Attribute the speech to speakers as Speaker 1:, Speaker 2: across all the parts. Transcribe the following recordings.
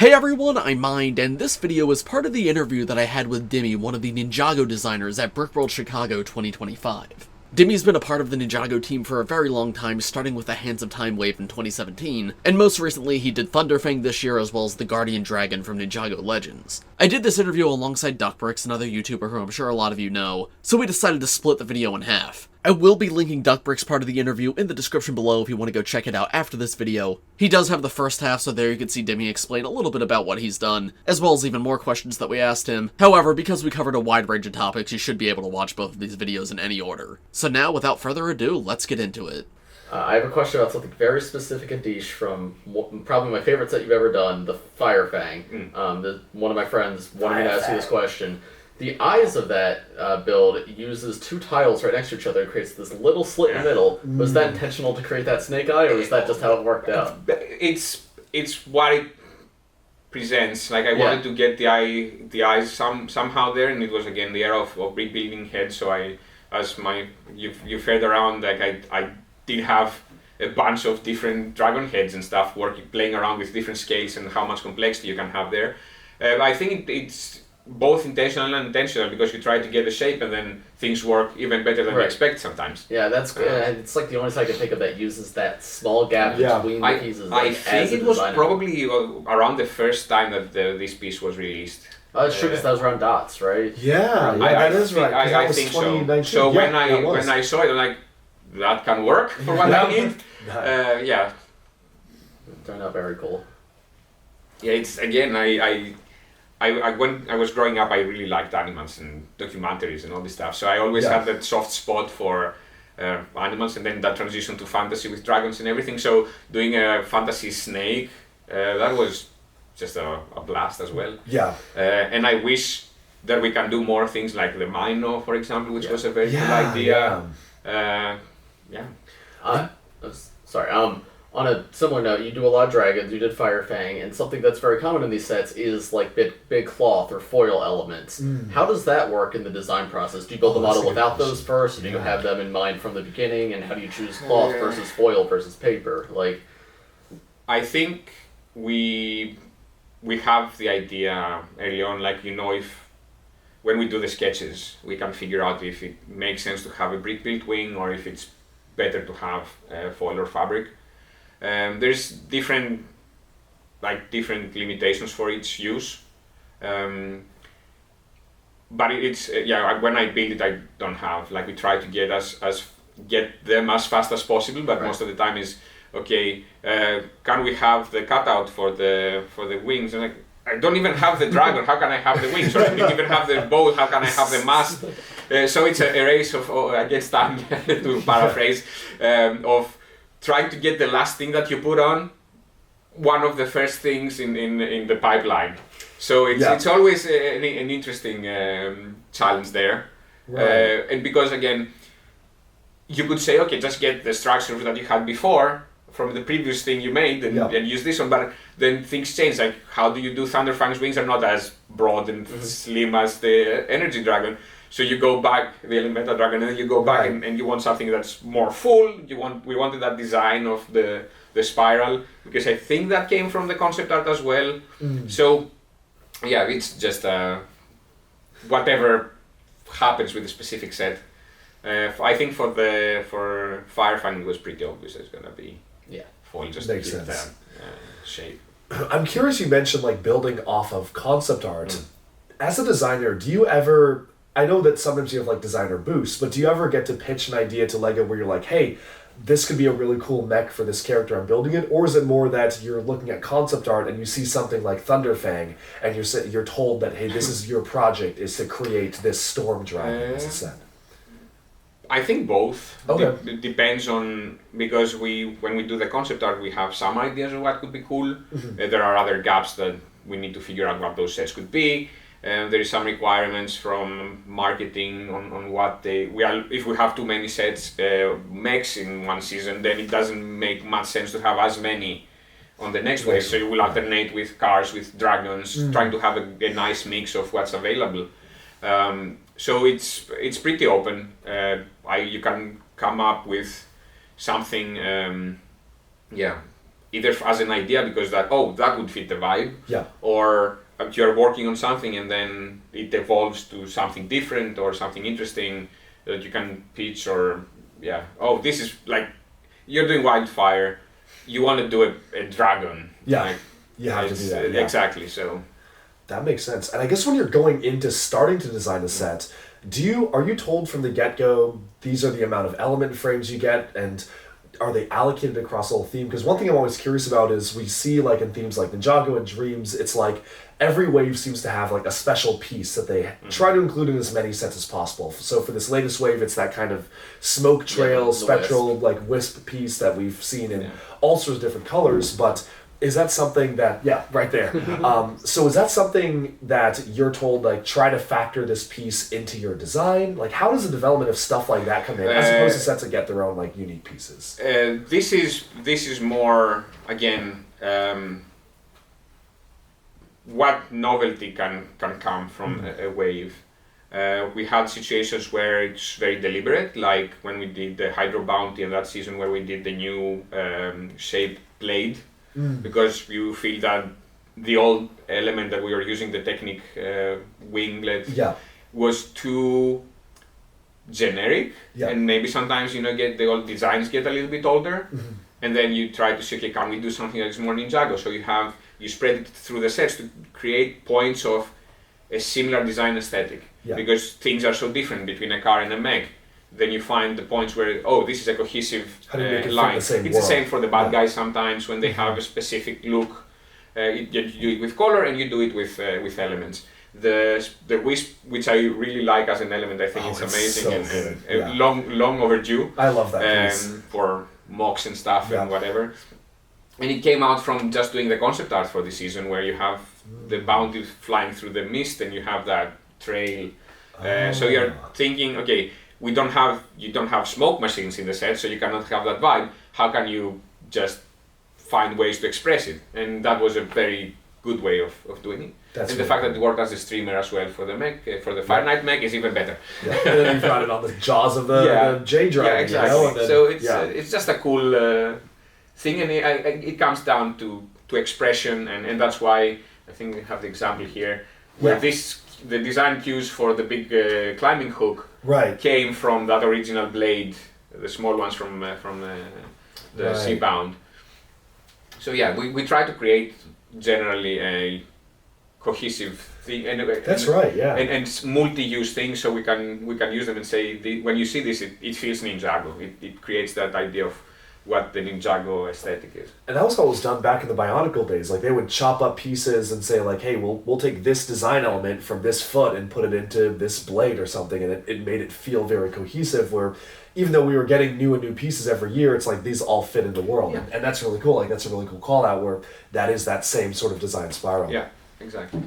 Speaker 1: Hey everyone, I'm Mind, and this video is part of the interview that I had with Dimi, one of the Ninjago designers at Brickworld Chicago 2025. Dimi's been a part of the Ninjago team for a very long time, starting with the Hands of Time wave in 2017, and most recently he did Thunderfang this year as well as the Guardian Dragon from Ninjago Legends. I did this interview alongside Duckbricks, another YouTuber who I'm sure a lot of you know, so we decided to split the video in half. I will be linking Duckbricks' part of the interview in the description below if you want to go check it out after this video. He does have the first half, so there you can see Dimi explain a little bit about what he's done, as well as even more questions that we asked him. However, because we covered a wide range of topics, you should be able to watch both of these videos in any order. So now, without further ado, let's get into it.
Speaker 2: I have a question about something very specific and niche from probably my favorite set you've ever done, the Fang. One of my friends wanted me to ask you this question. The eyes of that build uses two tiles right next to each other and creates this little slit in the middle. Was that intentional to create that snake eye, or is that just how it worked out?
Speaker 3: It's what it presents. Like I wanted to get the eyes somehow there, and it was again the era of brick building heads. So you've heard around, like I did have a bunch of different dragon heads and stuff, playing around with different scales and how much complexity you can have there. I think it's both intentional and unintentional, because you try to get a shape and then things work even better than you expect sometimes.
Speaker 2: Yeah, that's good. It's like the only side I can think of that uses that small gap between the pieces.
Speaker 3: I think it was probably around the first time that this piece was released.
Speaker 2: Oh, it's true, because that was around dots, right?
Speaker 4: Yeah, that is right.
Speaker 3: I think so. So when I saw it, I'm like, that can work for what I need. It
Speaker 2: turned out very cool.
Speaker 3: Yeah, it's again, when I was growing up, I really liked animals and documentaries and all this stuff. So I always had that soft spot for animals, and then that transition to fantasy with dragons and everything. So doing a fantasy snake, that was just a blast as well.
Speaker 4: Yeah.
Speaker 3: And I wish that we can do more things like the Mino, for example, which was a very cool idea.
Speaker 2: On a similar note, you do a lot of dragons, you did Fang, and something that's very common in these sets is like big cloth or foil elements. How does that work in the design process? Do you build the model without those first, or do you have them in mind from the beginning, and how do you choose cloth versus foil versus paper? Like,
Speaker 3: I think we have the idea early on, like, if when we do the sketches, we can figure out if it makes sense to have a brick-built wing or if it's better to have foil or fabric. There's different limitations for each use, but it's when I build it, I don't have, like, we try to get them as fast as possible, but most of the time is okay. Can we have the cutout for the wings? And like, I don't even have the dragon. How can I have the wings? Or I don't even have the boat. How can I have the mast? So it's a race of against time, to paraphrase, of trying to get the last thing that you put on one of the first things in the pipeline. So it's always an interesting challenge there. Right. And because again, you could say, okay, just get the structures that you had before from the previous thing you made and use this one, but then things change. Like, how do you do Thunderfang's wings are not as broad and slim as the Energy Dragon. So you go back, the Elemental Dragon, and then you go back and you want something that's more full. We wanted that design of the spiral, because I think that came from the concept art as well. So yeah, it's just whatever happens with the specific set. I think for Fang it was pretty obvious it's gonna be foil, just to keep the shape.
Speaker 4: I'm curious, you mentioned like building off of concept art. As a designer, do you ever, I know that sometimes you have like designer boosts, but do you ever get to pitch an idea to LEGO where you're like, hey, this could be a really cool mech for this character, I'm building it? Or is it more that you're looking at concept art and you see something like Thunderfang and you're told that, hey, this is your project, is to create this storm dragon as a set?
Speaker 3: I think both.
Speaker 4: Okay.
Speaker 3: It depends on, because when we do the concept art, we have some ideas of what could be cool. There are other gaps that we need to figure out what those sets could be. There is some requirements from marketing on what if we have too many sets, mechs in one season, then it doesn't make much sense to have as many on the next wave. So you will alternate with cars, with dragons, trying to have a nice mix of what's available. So it's pretty open. You can come up with something either as an idea because that would fit the vibe,
Speaker 4: Yeah.
Speaker 3: or you're working on something and then it evolves to something different or something interesting that you can pitch, or this is like you're doing wildfire, you want to do a dragon.
Speaker 4: Yeah.
Speaker 3: Like,
Speaker 4: You have to do that. Yeah.
Speaker 3: Exactly. So
Speaker 4: That makes sense. And I guess when you're going into starting to design a set, are you told from the get-go these are the amount of element frames you get, and are they allocated across the whole theme? Because one thing I'm always curious about is we see like in themes like Ninjago and Dreams, it's like every wave seems to have like a special piece that they try to include in as many sets as possible. So for this latest wave, it's that kind of smoke trail, spectral,
Speaker 2: wisp.
Speaker 4: like wisp piece that we've seen in all sorts of different colors. But is that something that, right there. So is that something that you're told, like, try to factor this piece into your design? Like, how does the development of stuff like that come in, as opposed to sets that get their own, like, unique pieces?
Speaker 3: This is more, again, what novelty can come from a wave. We had situations where it's very deliberate, like when we did the Hydro Bounty in that season where we did the new shaped blade, because you feel that the old element that we were using, the technique winglet, was too generic, and maybe sometimes get the old designs get a little bit older, and then you try to say, okay, can we do something that is more Ninjago? So you spread it through the sets to create points of a similar design aesthetic, because things are so different between a car and a mech. Then you find the points where, this is a cohesive line. It's the same for the bad guys sometimes when they have a specific look. You do it with color and you do it with elements. The wisp, which I really like as an element, I think it's amazing and long overdue.
Speaker 4: I love that piece.
Speaker 3: For mocks and stuff and whatever. And it came out from just doing the concept art for this season, where you have the bounty flying through the mist and you have that trail. So you're thinking, okay, you don't have smoke machines in the set, so you cannot have that vibe. How can you just find ways to express it? And that was a very good way of doing it.
Speaker 4: That's
Speaker 3: and the fact that it worked as a streamer as well for the mech, for the Fire Knight mech, is even better.
Speaker 4: And then you've got it on the jaws of the J Dragon.
Speaker 3: Yeah, exactly.
Speaker 4: You know? Then,
Speaker 3: so it's just a cool thing, and it comes down to expression, and that's why I think we have the example here where the design cues for the big climbing hook came from that original blade, the small ones from the Seabound. So we try to create generally a cohesive thing, and and multi-use things, so we can use them and say, when you see this, it feels Ninjago. It creates that idea of what the Ninjago aesthetic is.
Speaker 4: And that was how it was done back in the Bionicle days. Like, they would chop up pieces and say, like, hey, we'll take this design element from this foot and put it into this blade or something, and it made it feel very cohesive, where even though we were getting new pieces every year, it's like these all fit in the world. And that's really cool. Like, that's a really cool call out, where that is that same sort of design spiral.
Speaker 3: Yeah, exactly.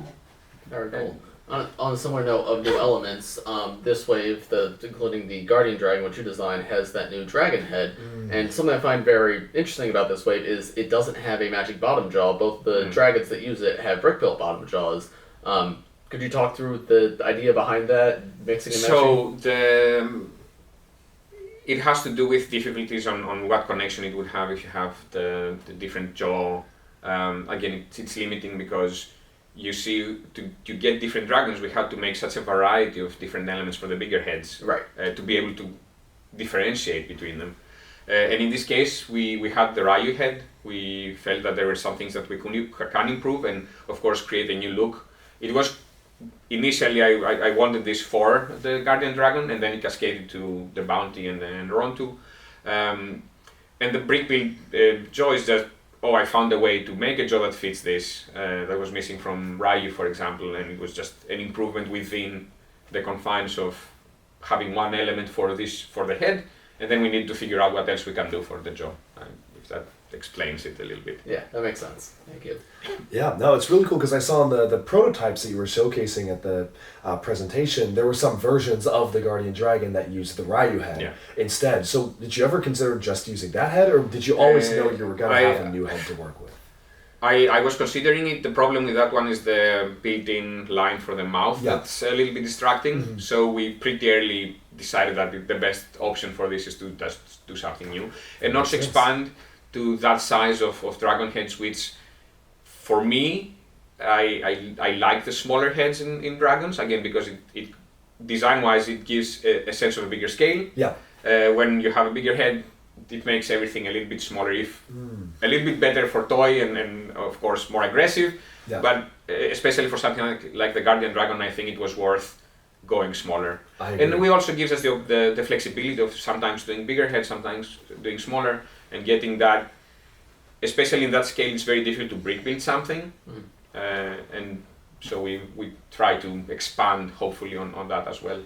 Speaker 2: Very cool. On a similar note of new elements, this wave, including the Guardian Dragon, which you designed, has that new dragon head. And something I find very interesting about this wave is it doesn't have a magic bottom jaw. Both the dragons that use it have brick-built bottom jaws. Could you talk through the idea behind that, mixing and matching?
Speaker 3: So it has to do with difficulties on what connection it would have if you have the different jaw. Again, it's limiting because you see, to get different dragons, we had to make such a variety of different elements for the bigger heads, to be able to differentiate between them. And in this case, we had the Ryu head. We felt that there were some things that we can improve, and of course create a new look. It was initially I wanted this for the Guardian Dragon, and then it cascaded to the Bounty and then Rontu. And the brick build jaw is just, I found a way to make a jaw that fits this, that was missing from Ryu, for example, and it was just an improvement within the confines of having one element for the head, and then we need to figure out what else we can do for the jaw, if that explains it a little bit.
Speaker 2: Yeah, that makes sense. Thank you.
Speaker 4: Yeah, no, it's really cool, because I saw in the prototypes that you were showcasing at the presentation, there were some versions of the Guardian Dragon that used the Ryu head instead. So did you ever consider just using that head, or did you always know you were going to have a new head to work with?
Speaker 3: I was considering it. The problem with that one is the built-in line for the mouth. That's a little bit distracting. So we pretty early decided that the best option for this is to just do something new and not expand to that size of dragon heads, which for me, I like the smaller heads in dragons, again, because it design-wise, it gives a sense of a bigger scale.
Speaker 4: Yeah.
Speaker 3: When you have a bigger head, it makes everything a little bit smaller, a little bit better for toy and of course more aggressive.
Speaker 4: Yeah.
Speaker 3: But especially for something like the Guardian Dragon, I think it was worth going smaller. And it also gives us the flexibility of sometimes doing bigger heads, sometimes doing smaller, and getting that, especially in that scale, it's very difficult to brick build something. And so we try to expand, hopefully, on that as well.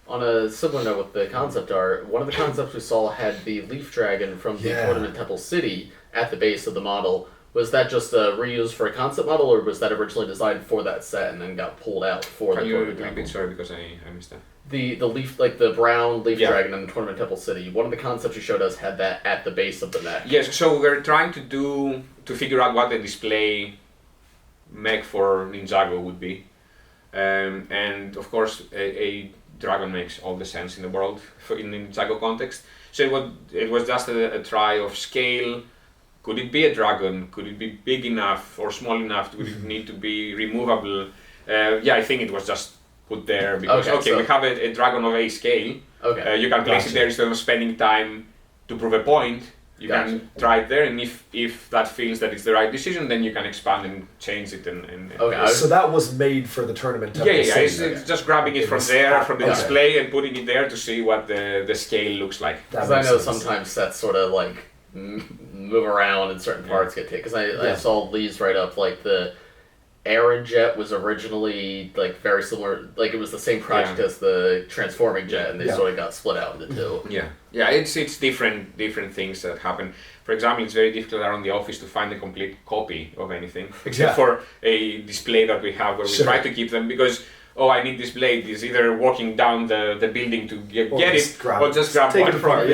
Speaker 2: On a similar note with the concept art, one of the concepts we saw had the leaf dragon from the Tournament Temple City at the base of the model. Was that just reused for a concept model, or was that originally designed for that set and then got pulled out for the Tournament Temple?
Speaker 3: Repeat, sorry, because I missed that.
Speaker 2: The leaf, like the brown leaf dragon in the Tournament Temple City, one of the concepts you showed us had that at the base of the neck.
Speaker 3: Yes, so we're trying to figure out what the display mech for Ninjago would be. And of course, a dragon makes all the sense in the world in the Ninjago context. So it was just a try of scale. Could it be a dragon? Could it be big enough or small enough? Would it need to be removable? I think it was just put there because we have a dragon of A scale. You can place it there instead of spending time to prove a point. You can try it there, and if that feels that it's the right decision, then you can expand and change it.
Speaker 4: So that was made for the tournament.
Speaker 3: It's just grabbing it from there, from the display, and putting it there to see what the scale looks like.
Speaker 2: Because I know sometimes sets sort of like move around and certain parts get taken. Because I saw Lee's write up like the Aaron jet was originally like very similar, like it was the same project as the transforming jet, and they sort of got split out into two.
Speaker 3: It's different things that happen. For example, it's very difficult around the office to find a complete copy of anything, except for a display that we have where we try to keep them because I need this blade. It's either walking down the building to get it, or just grab one from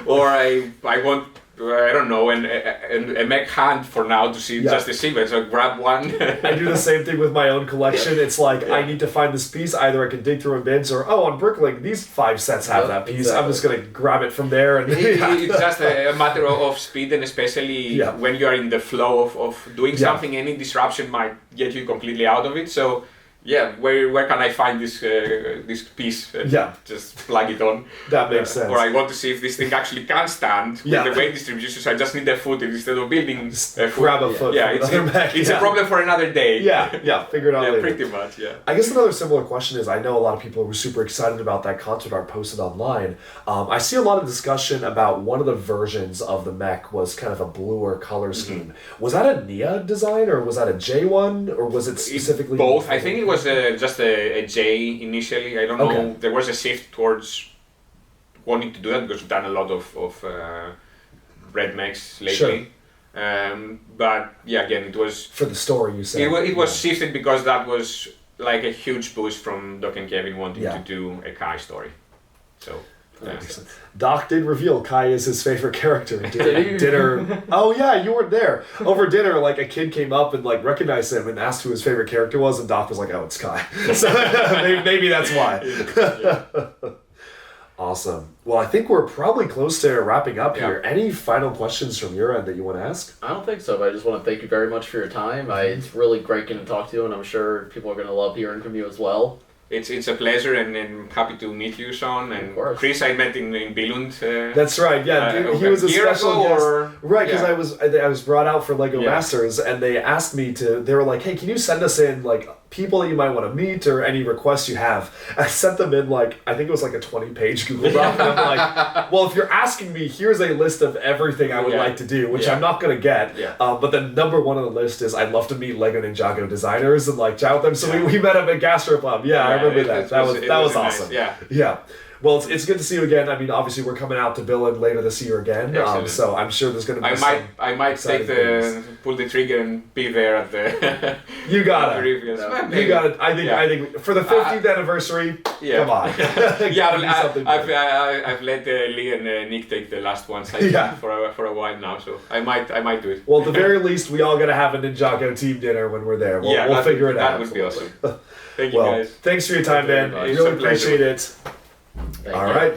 Speaker 3: or I want. I don't know, and a mech hand for now to see just the sequence. So grab one.
Speaker 4: I do the same thing with my own collection. It's like I need to find this piece. Either I can dig through in bins, or on Bricklink, these 5 sets have that piece. Exactly. I'm just gonna grab it from there. And
Speaker 3: it's just a matter of speed, and especially when you are in the flow of doing something, any disruption might get you completely out of it. So. Where can I find this piece? Just plug it on.
Speaker 4: That makes sense.
Speaker 3: Or I want to see if this thing actually can stand with the weight distribution, so I just need a foot instead of building a foot.
Speaker 4: Grab a foot.
Speaker 3: It's a problem for another day.
Speaker 4: Figure it out later.
Speaker 3: Pretty much,
Speaker 4: I guess another similar question is, I know a lot of people were super excited about that concept art posted online. I see a lot of discussion about one of the versions of the mech was kind of a bluer color scheme. Was that a Nia design, or was that a J1, or was it specifically...
Speaker 3: Both. I think it was just a J initially. I don't know. There was a shift towards wanting to do that because we've done a lot of red mechs lately. But again, it was
Speaker 4: for the story. You said
Speaker 3: it was shifted because that was like a huge boost from Doc and Kevin wanting to do a Kai story. So.
Speaker 4: Doc did reveal Kai is his favorite character in dinner. Oh yeah, you weren't there. Over dinner, like a kid came up and like recognized him and asked who his favorite character was, and Doc was like, "Oh, it's Kai." So maybe that's why. Awesome. Well, I think we're probably close to wrapping up here. Any final questions from your end that you want to ask?
Speaker 2: I don't think so, but I just want to thank you very much for your time. It's really great getting to talk to you, and I'm sure people are going to love hearing from you as well.
Speaker 3: It's a pleasure, and I'm happy to meet you, Sean. And Chris, I met in Billund.
Speaker 4: That's right. Yeah, he was a special guest. Right, because I was brought out for LEGO Masters, and they asked me to. They were like, "Hey, can you send us in like people that you might want to meet or any requests you have?" I sent them in like I think it was like a 20-page Google Doc, and I'm like, "Well, if you're asking me, here's a list of everything I would like to do, which I'm not gonna get." But then number 1 on the list is I'd love to meet LEGO Ninjago designers and like chat with them. So we met up at Gastropub. I remember that. That was awesome.
Speaker 3: Nice.
Speaker 4: Yeah. Well, it's good to see you again. I mean, obviously we're coming out to Billund later this year again, so I'm sure there's going to be.
Speaker 3: I might pull the trigger and be there at the.
Speaker 4: You got it. You got it. I think for the 50th anniversary. Come on.
Speaker 3: I've let Lee and Nick take the last ones for a while now, so I might do it.
Speaker 4: Well, at the very least, we all got to have a Ninjago team dinner when we're there. We'll figure it out.
Speaker 3: That would be awesome. Thank you guys.
Speaker 4: Thanks for your time, man. I really appreciate it.
Speaker 2: Thank
Speaker 4: all
Speaker 2: you.
Speaker 4: right.